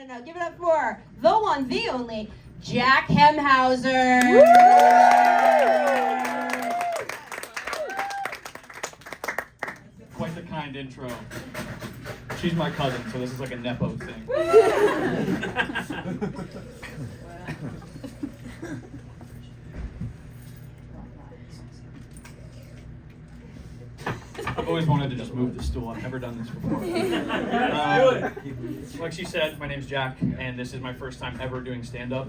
no. Give it up for the one, the only, Jack Hemhauser. Quite the kind intro. She's my cousin, so this is like a Nepo thing. I've always wanted to just move the stool. I've never done this before. Like she said, my name's Jack, and this is my first time ever doing stand-up.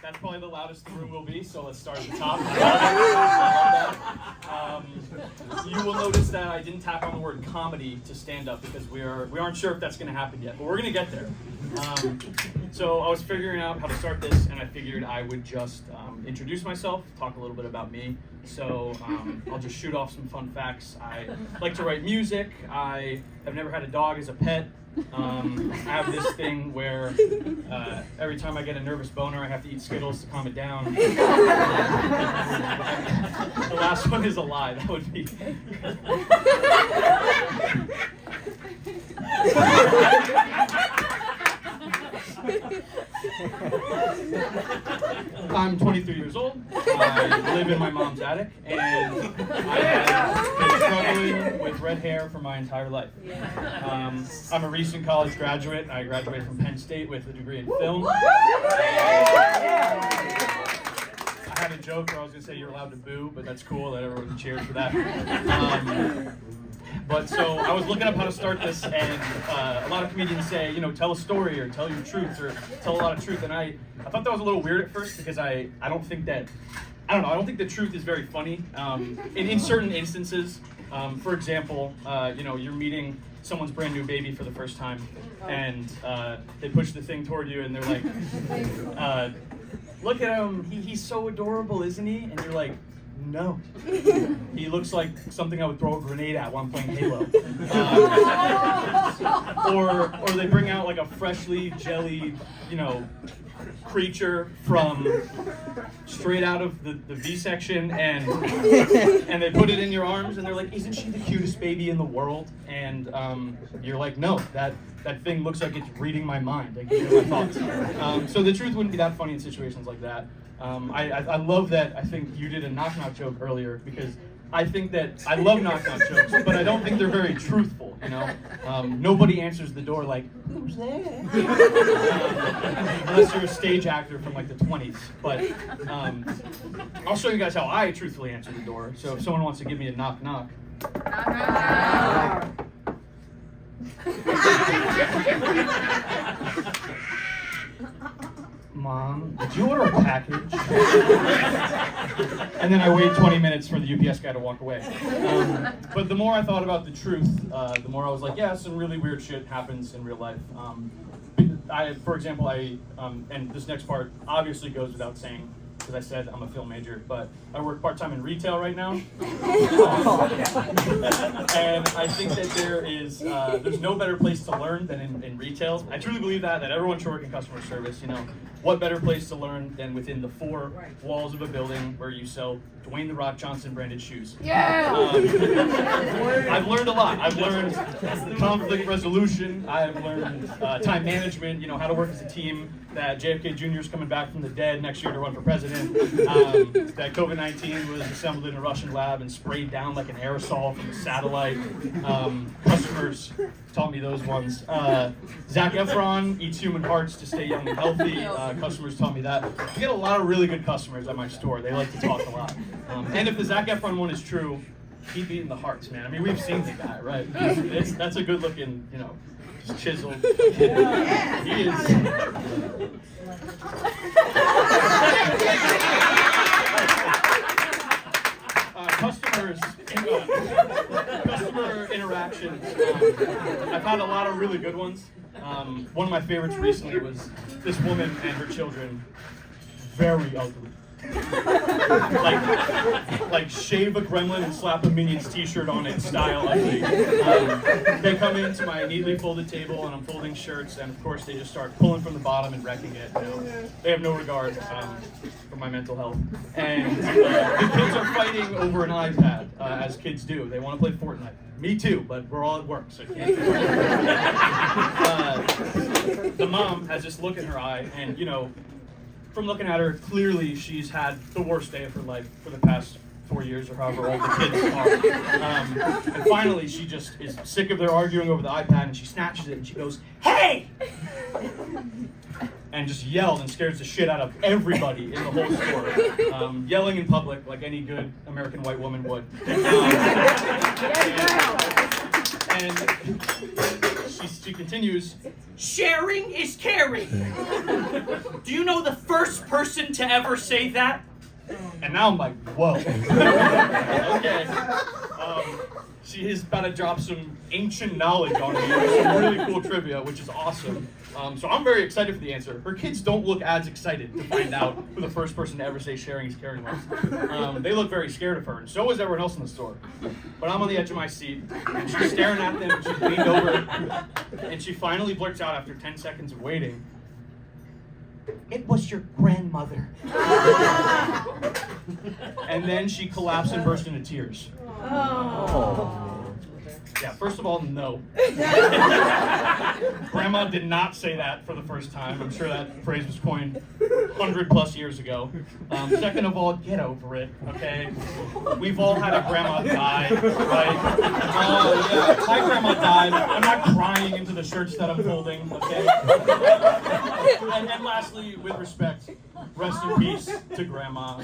That's probably the loudest the room will be, so let's start at the top. I love that. You will notice that I didn't tap on the word comedy to stand up because we aren't sure if that's going to happen yet, but we're going to get there. So I was figuring out how to start this, and I figured I would just introduce myself, talk a little bit about me. So I'll just shoot off some fun facts. I like to write music. I have never had a dog as a pet. I have this thing where every time I get a nervous boner, I have to eat Skittles to calm it down. The last one is a lie. That would be. I'm 23 years old. I live in my mom's attic, and I have been struggling with red hair for my entire life. I'm a recent college graduate. I graduated from Penn State with a degree in film. I had a joke where I was going to say you're allowed to boo, but that's cool that everyone cheered for that. But so I was looking up how to start this, and a lot of comedians say, you know, tell a story or tell your truth or tell a lot of truth. And I thought that was a little weird at first because I don't think that, I don't think the truth is very funny in certain instances. For example, you know, you're meeting someone's brand new baby for the first time, and they push the thing toward you, and they're like, look at him, he's so adorable, isn't he? And you're like, no. He looks like something I would throw a grenade at while I'm playing Halo. Or they bring out like a freshly jellied, you know, creature from straight out of the V-section, and they put it in your arms, and they're like, isn't she the cutest baby in the world? And you're like, no, that thing looks like it's reading my mind. Like, you know, my thoughts. So the truth wouldn't be that funny in situations like that. I love that. I think you did a knock-knock joke earlier, because I think that I love knock-knock jokes, but I don't think they're very truthful, you know? Nobody answers the door like, who's there? Unless you're a stage actor from like the 20s. But I'll show you guys how I truthfully answer the door. So if someone wants to give me a knock-knock. Mom, did you order a package? And then I wait 20 minutes for the UPS guy to walk away. But the more I thought about the truth, the more I was like, yeah, some really weird shit happens in real life. For example, and this next part obviously goes without saying, because I said I'm a film major, but I work part-time in retail right now. And I think that there's no better place to learn than in retail. I truly believe that everyone should work in customer service, you know. What better place to learn than within the four walls of a building where you sell Dwayne "The Rock" Johnson branded shoes? Yeah! I've learned a lot. I've learned conflict resolution. I've learned time management, you know, how to work as a team, that JFK Jr. is coming back from the dead next year to run for president, that COVID-19 was assembled in a Russian lab and sprayed down like an aerosol from a satellite. Customers taught me those ones. Zac Efron eats human hearts to stay young and healthy. Customers taught me that. I get a lot of really good customers at my store. They like to talk a lot. And if the Zac Efron one is true, keep eating the hearts, man. I mean, we've seen the guy, right? That's a good looking, you know, just chiseled kid. He is. Customer interactions. I've had a lot of really good ones. One of my favorites recently was this woman and her children, very ugly, like shave a gremlin and slap a Minions t-shirt on it style ugly. They come into my neatly folded table and I'm folding shirts, and of course they just start pulling from the bottom and wrecking it. You know? They have no regard for my mental health. And the kids are fighting over an iPad, as kids do. They want to play Fortnite. Me too, but we're all at work, so I can't do it. The mom has this look in her eye, and you know, from looking at her, clearly she's had the worst day of her life for the past 4 years or however old the kids are. And finally, she just is sick of their arguing over the iPad, and she snatches it and she goes, "Hey!" And just yelled and scares the shit out of everybody in the whole store. Yelling in public like any good American white woman would. And she continues, "Sharing is caring. Do you know the first person to ever say that?" And now I'm like, whoa. Okay. She is about to drop some ancient knowledge on me, some really cool trivia, which is awesome. So I'm very excited for the answer. Her kids don't look as excited to find out who the first person to ever say sharing is caring was. They look very scared of her, and so is everyone else in the store. But I'm on the edge of my seat, and she's staring at them, and she's leaned over, and she finally blurts out after 10 seconds of waiting, "It was your grandmother." And then she collapsed and burst into tears. Yeah, first of all, no. Grandma did not say that for the first time. I'm sure that phrase was coined 100+ years ago. Second of all, get over it, okay? We've all had a grandma die, right? Oh, yeah, my grandma died. I'm not crying into the shirts that I'm folding, okay? And lastly, with respect, rest in peace to Grandma.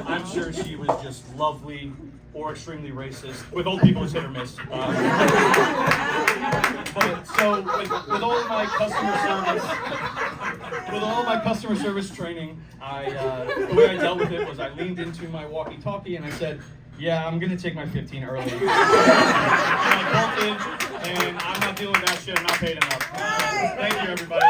I'm sure she was just lovely or extremely racist. With old people, it's hit or miss. But so, with all of my customer service training, the way I dealt with it was I leaned into my walkie-talkie and I said, "Yeah, I'm gonna take my 15 early." And I bolted, and I'm not dealing with that shit. I'm not paid enough. Thank you, everybody.